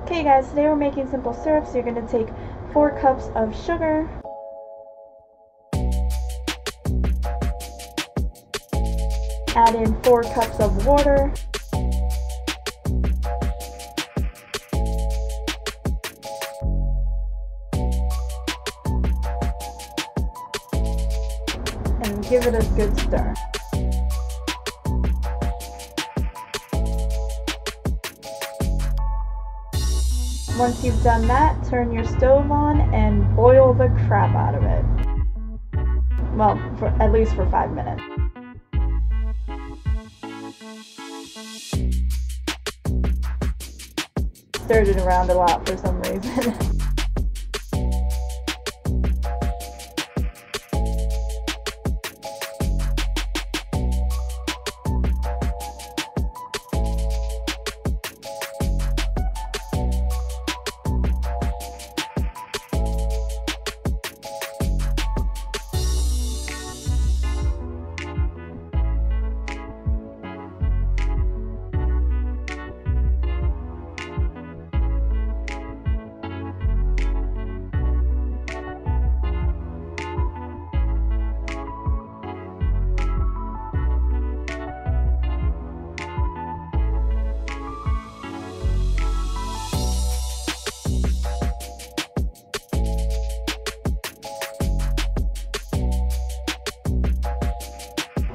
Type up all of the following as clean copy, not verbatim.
Okay guys, today we're making simple syrup, so you're going to take 4 cups of sugar, add in 4 cups of water, and give it a good stir. Once you've done that, turn your stove on and boil the crap out of it. Well, at least for 5 minutes. Stirred it around a lot for some reason.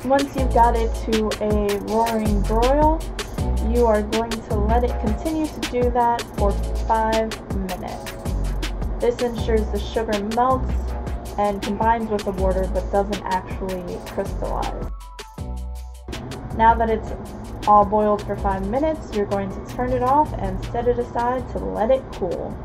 Once you've got it to a roaring broil, you are going to let it continue to do that for 5 minutes. This ensures the sugar melts and combines with the water but doesn't actually crystallize. Now that it's all boiled for 5 minutes, you're going to turn it off and set it aside to let it cool.